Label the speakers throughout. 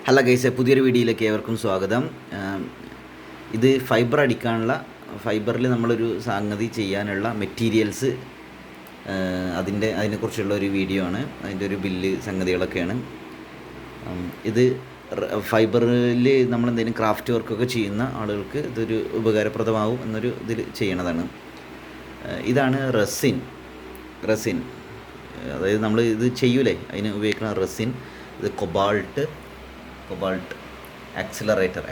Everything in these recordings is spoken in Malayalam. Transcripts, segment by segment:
Speaker 1: ഹലോ ഗൈസ്, പുതിയൊരു വീഡിയോയിലേക്ക് ഏവർക്കും സ്വാഗതം. ഇത് ഫൈബർ അടിക്കാനുള്ള ഫൈബറിൽ നമ്മളൊരു സംഗതി ചെയ്യാനുള്ള മെറ്റീരിയൽസ്, അതിനെക്കുറിച്ചുള്ള ഒരു വീഡിയോ ആണ്. അതിൻ്റെ ഒരു ബില്ല് സംഗതികളൊക്കെയാണ്. ഇത് ഫൈബറിൽ നമ്മളെന്തെങ്കിലും ക്രാഫ്റ്റ് വർക്കൊക്കെ ചെയ്യുന്ന ആളുകൾക്ക് ഇതൊരു ഉപകാരപ്രദമാവും എന്നൊരു ഇതിൽ ചെയ്യണതാണ്. ഇതാണ് റെസിൻ. അതായത് നമ്മൾ ഇത് ചെയ്യൂലേ, അതിന് ഉപയോഗിക്കുന്ന റെസിൻ. ഇത് കൊബാൾട്ട് ആക്സിലറേറ്റർ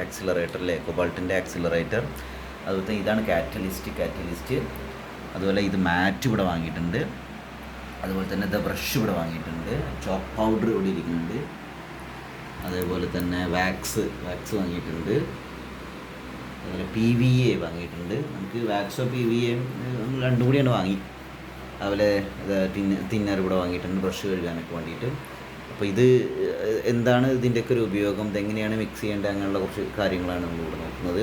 Speaker 1: അല്ലേ, കൊബാൾട്ടിൻ്റെ ആക്സിലറേറ്റർ. അതുപോലെ ഇതാണ് കാറ്റലിസ്റ്റ്. അതുപോലെ ഇത് മാറ്റ് ഇവിടെ വാങ്ങിയിട്ടുണ്ട്. അതുപോലെ തന്നെ ഇത് ബ്രഷ് ഇവിടെ വാങ്ങിയിട്ടുണ്ട്. ചോക്ക് പൗഡർ ഇവിടെ ഇരിക്കുന്നുണ്ട്. അതേപോലെ തന്നെ വാക്സ് വാങ്ങിയിട്ടുണ്ട്. അതുപോലെ PVA വാങ്ങിയിട്ടുണ്ട്. നമുക്ക് വാക്സോ PVA രണ്ടും കൂടിയാണ് വാങ്ങി. അതുപോലെ തിന്നർ ഇവിടെ വാങ്ങിയിട്ടുണ്ട്, ബ്രഷ് കഴുകാനൊക്കെ വേണ്ടിയിട്ട്. അപ്പോൾ ഇത് എന്താണ് ഇതിൻ്റെയൊക്കെ ഒരു ഉപയോഗം, ഇതെങ്ങനെയാണ് മിക്സ് ചെയ്യേണ്ടത്, അങ്ങനെയുള്ള കുറച്ച് കാര്യങ്ങളാണ് നമ്മളിവിടെ നോക്കുന്നത്.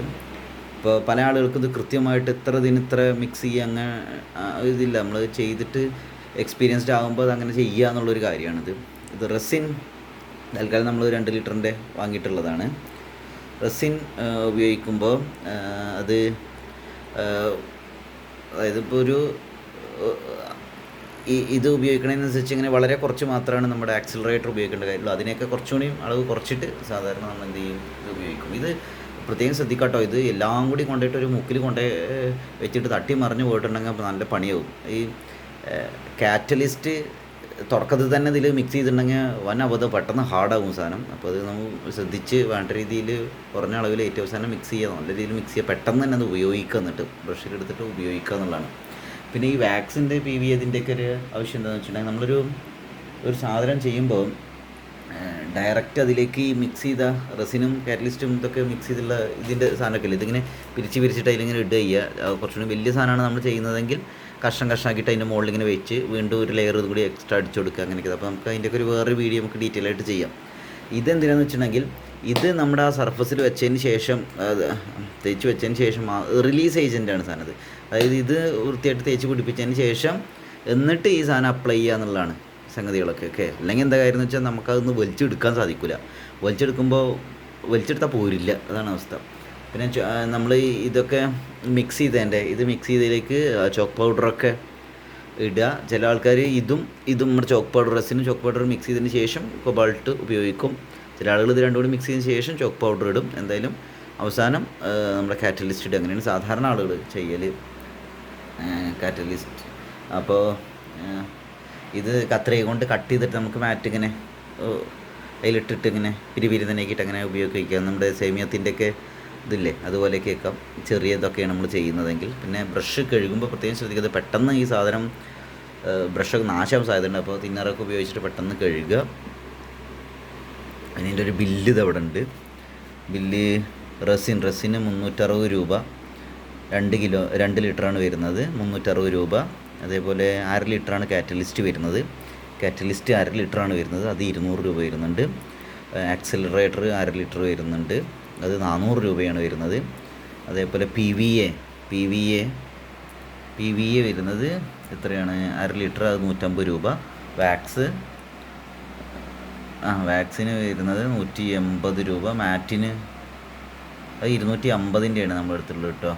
Speaker 1: ഇപ്പോൾ പല ആളുകൾക്കും ഇത് കൃത്യമായിട്ട് ഇത്ര മിക്സ് ചെയ്യുക അങ്ങനെ ഇതില്ല. നമ്മൾ ചെയ്തിട്ട് എക്സ്പീരിയൻസ്ഡ് ആകുമ്പോൾ അത് അങ്ങനെ ചെയ്യുക എന്നുള്ളൊരു കാര്യമാണിത്. ഇത് റെസിൻ തൽക്കാലം നമ്മൾ 2 ലിറ്ററിൻ്റെ വാങ്ങിയിട്ടുള്ളതാണ്. റെസിൻ ഉപയോഗിക്കുമ്പോൾ അത് അതായത് ഇപ്പോൾ ഇത് ഉപയോഗിക്കണതിനനുസരിച്ച് ഇങ്ങനെ വളരെ കുറച്ച് മാത്രമാണ് നമ്മുടെ ആക്സിലറേറ്റർ ഉപയോഗിക്കേണ്ട കാര്യമുള്ളൂ. അതിനെയൊക്കെ കുറച്ചുകൂടി അളവ് കുറച്ചിട്ട് സാധാരണ നമ്മൾ എന്ത് ചെയ്യും, ഇത് ഉപയോഗിക്കും. ഇത് പ്രത്യേകം ശ്രദ്ധിക്കാട്ടോ, ഇത് എല്ലാം കൂടി കൊണ്ടുപോയിട്ട് ഒരു മുക്കിൽ വെച്ചിട്ട് തട്ടി മറിഞ്ഞ് പോയിട്ടുണ്ടെങ്കിൽ അപ്പോൾ നല്ല പണിയാവും. ഈ കാറ്റലിസ്റ്റ് തുടക്കത്തിൽ തന്നെ ഇതിൽ മിക്സ് ചെയ്തിട്ടുണ്ടെങ്കിൽ പെട്ടെന്ന് ഹാർഡാവും സാധനം. അപ്പോൾ അത് നമ്മൾ ശ്രദ്ധിച്ച് വേണ്ട രീതിയിൽ കുറഞ്ഞ അളവിൽ ഏറ്റവും അവസാനം മിക്സ് ചെയ്യുക, നല്ല രീതിയിൽ മിക്സ് ചെയ്യുക, പെട്ടെന്ന് തന്നെ അത് ഉപയോഗിക്കുക, എന്നിട്ട് ബ്രഷിലെടുത്തിട്ട് ഉപയോഗിക്കുക എന്നുള്ളതാണ്. പിന്നെ ഈ വാക്സിൻ്റെ PVA ഇതിൻ്റെയൊക്കെ ഒരു ആവശ്യം എന്താണെന്ന് വെച്ചിട്ടുണ്ടെങ്കിൽ നമ്മളൊരു സാധനം ചെയ്യുമ്പോൾ ഡയറക്റ്റ് അതിലേക്ക് ഈ മിക്സ് ചെയ്ത റെസിനും കാറ്റലിസ്റ്റും ഇതൊക്കെ മിക്സ് ചെയ്തുള്ള ഇതിൻ്റെ സാധനമൊക്കെ ഇല്ല, ഇതിങ്ങനെ പിരിച്ചിട്ട് അതിലിങ്ങനെ ഇടുക ചെയ്യുക. കുറച്ചുകൂടി വലിയ സാധനമാണ് നമ്മൾ ചെയ്യുന്നതെങ്കിൽ കഷ്ണമാക്കിയിട്ട് അതിൻ്റെ മുകളിൽ ഇങ്ങനെ വെച്ച് വീണ്ടും ഒരു ലെയർ ഇത് കൂടി എക്സ്ട്രാ അടിച്ചു കൊടുക്കുക, അങ്ങനെയൊക്കെ. അപ്പോൾ നമുക്ക് അതിൻ്റെയൊക്കെ ഒരു വേറൊരു വീഡിയോ നമുക്ക് ഡീറ്റെയിൽ ആയിട്ട് ചെയ്യാം. ഇതെന്തിനാണെന്ന് വെച്ചിട്ടുണ്ടെങ്കിൽ ഇത് നമ്മുടെ ആ സർഫസിൽ വെച്ചതിന് ശേഷം, തേച്ച് വെച്ചതിന് ശേഷം റിലീസ് ഏജൻറ്റാണ് സാധനം. അതായത് ഇത് വൃത്തിയായിട്ട് തേച്ച് പിടിപ്പിച്ചതിന് ശേഷം എന്നിട്ട് ഈ സാധനം അപ്ലൈ ചെയ്യുക എന്നുള്ളതാണ് സംഗതികളൊക്കെ. അല്ലെങ്കിൽ എന്താ കാര്യം എന്ന് വെച്ചാൽ നമുക്കതൊന്ന് വലിച്ചെടുക്കാൻ സാധിക്കില്ല. വലിച്ചെടുത്താൽ പോരില്ല, അതാണ് അവസ്ഥ. പിന്നെ നമ്മൾ ഇതൊക്കെ മിക്സ് ചെയ്തതിലേക്ക് ചോക്ക് പൗഡറൊക്കെ ഇടുക. ചില ആൾക്കാർ ഇതും നമ്മുടെ ചോക്ക് പൗഡർ, റെസിനും ചോക്ക് പൗഡർ മിക്സ് ചെയ്തതിന് ശേഷം കൊബാൾട്ട് ഉപയോഗിക്കും. ചില ആളുകൾ ഇത് രണ്ടും കൂടി മിക്സ് ചെയ്തതിന് ശേഷം ചോക്ക് പൗഡർ ഇടും. എന്തായാലും അവസാനം നമ്മുടെ കാറ്റലിസ്റ്റ് ഇടുക. അങ്ങനെയാണ് സാധാരണ ആളുകൾ ചെയ്യൽ, കാറ്റലിസ്റ്റ്. അപ്പോൾ ഇത് കത്രിക കൊണ്ട് കട്ട് ചെയ്തിട്ട് നമുക്ക് മാറ്റ് ഇങ്ങനെ അതിലിട്ടിട്ട് ഇങ്ങനെ പിരിതനാക്കിയിട്ട് അങ്ങനെ ഉപയോഗിക്കാം. നമ്മുടെ സേമിയത്തിൻ്റെയൊക്കെ ഇതില്ലേ, അതുപോലെയൊക്കെ വെക്കാം. ചെറിയ ഇതൊക്കെയാണ് നമ്മൾ ചെയ്യുന്നതെങ്കിൽ. പിന്നെ ബ്രഷ് കഴുകുമ്പോൾ പ്രത്യേകം ശ്രദ്ധിക്കുന്നത്, പെട്ടെന്ന് ഈ സാധനം ബ്രഷൊക്കെ നാശം സാധ്യതയുണ്ട്. അപ്പോൾ തിന്നറൊക്കെ ഉപയോഗിച്ചിട്ട് പെട്ടെന്ന് കഴുകുക. അതിൻ്റെ ഒരു ബില്ല് ഇത് അവിടെ ഉണ്ട്. ബില്ല് റെസിന് 360 രൂപ, 2 ലിറ്ററാണ് വരുന്നത്, 360 രൂപ. അതേപോലെ 1/2 ലിറ്ററാണ് കാറ്റലിസ്റ്റ് വരുന്നത്. കാറ്റലിസ്റ്റ് 1/2 ലിറ്ററാണ് വരുന്നത്, അത് 200 രൂപ വരുന്നുണ്ട്. ആക്സിലറേറ്റർ 1/2 ലിറ്റർ വരുന്നുണ്ട്, അത് 400 രൂപയാണ് വരുന്നത്. അതേപോലെ PVA വരുന്നത് എത്രയാണ്, 1/2 ലിറ്റർ, അത് 150 രൂപ. വാക്സിന് വരുന്നത് 180 രൂപ. മാറ്റിന് അത് 250-ൻ്റെയാണ് നമ്മുടെ അടുത്തുള്ളത് കേട്ടോ,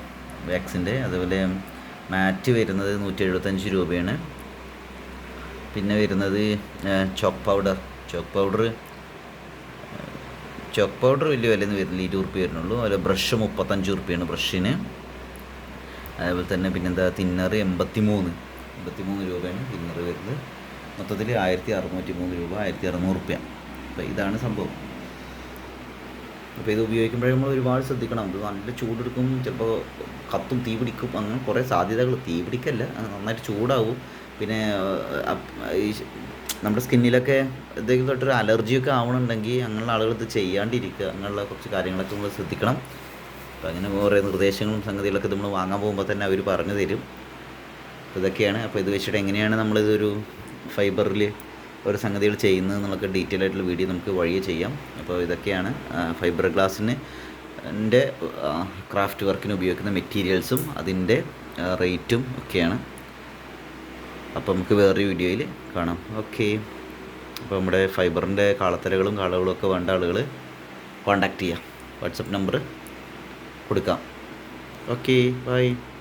Speaker 1: വാക്സിൻ്റെ. അതുപോലെ മാറ്റ് വരുന്നത് 175 രൂപയാണ്. പിന്നെ വരുന്നത് ചോക്ക് പൗഡർ വലിയ വിലയൊന്നും വരില്ല, 20 രൂപ വരുന്നുള്ളൂ. അതുപോലെ ബ്രഷ് 35 രൂപയാണ് ബ്രഷിന്. അതേപോലെ തന്നെ പിന്നെന്താ, തിന്നർ 83 രൂപയാണ് തിന്നർ വരുന്നത്. മൊത്തത്തിൽ 1603 രൂപ, 1600 രൂപ. അപ്പോൾ ഇതാണ് സംഭവം. അപ്പോൾ ഇത് ഉപയോഗിക്കുമ്പോഴേ നമ്മൾ ഒരുപാട് ശ്രദ്ധിക്കണം. ഇത് നല്ല ചൂടെടുക്കും, ചിലപ്പോൾ കത്തും, തീ പിടിക്കും, അങ്ങനെ കുറേ സാധ്യതകൾ. തീ പിടിക്കല്ല, നന്നായിട്ട് ചൂടാവും. പിന്നെ ഈ നമ്മുടെ സ്കിന്നിലൊക്കെ എന്തെങ്കിലും തൊട്ടൊരു അലർജിയൊക്കെ ആവണമെന്നുണ്ടെങ്കിൽ അങ്ങനെയുള്ള ആളുകൾ ഇത് ചെയ്യാണ്ടിരിക്കുക, അങ്ങനെയുള്ള കുറച്ച് കാര്യങ്ങളൊക്കെ നമ്മൾ ശ്രദ്ധിക്കണം. അപ്പോൾ അങ്ങനെ കുറേ നിർദ്ദേശങ്ങളും സംഗതികളൊക്കെ നമ്മൾ വാങ്ങാൻ പോകുമ്പോൾ തന്നെ അവർ പറഞ്ഞു തരും. ഇതൊക്കെയാണ്. അപ്പോൾ ഇത് വെച്ചിട്ട് എങ്ങനെയാണ് നമ്മളിതൊരു ഫൈബറിൽ ഓരോ സംഗതികൾ ചെയ്യുന്നത് എന്നുള്ളൊക്കെ ഡീറ്റെയിൽ ആയിട്ടുള്ള വീഡിയോ നമുക്ക് വഴിയെ ചെയ്യാം. അപ്പോൾ ഇതൊക്കെയാണ് ഫൈബർ ഗ്ലാസിന് ക്രാഫ്റ്റ് വർക്കിന് ഉപയോഗിക്കുന്ന മെറ്റീരിയൽസും അതിൻ്റെ റേറ്റും ഒക്കെയാണ്. അപ്പോൾ നമുക്ക് വേറൊരു വീഡിയോയിൽ കാണാം. ഓക്കെ. അപ്പോൾ നമ്മുടെ ഫൈബറിൻ്റെ കാളത്തലകളും കാളകളും ഒക്കെ വേണ്ട ആളുകൾ കോൺടാക്റ്റ് ചെയ്യാം. വാട്സപ്പ് നമ്പർ കൊടുക്കാം. Okay bye.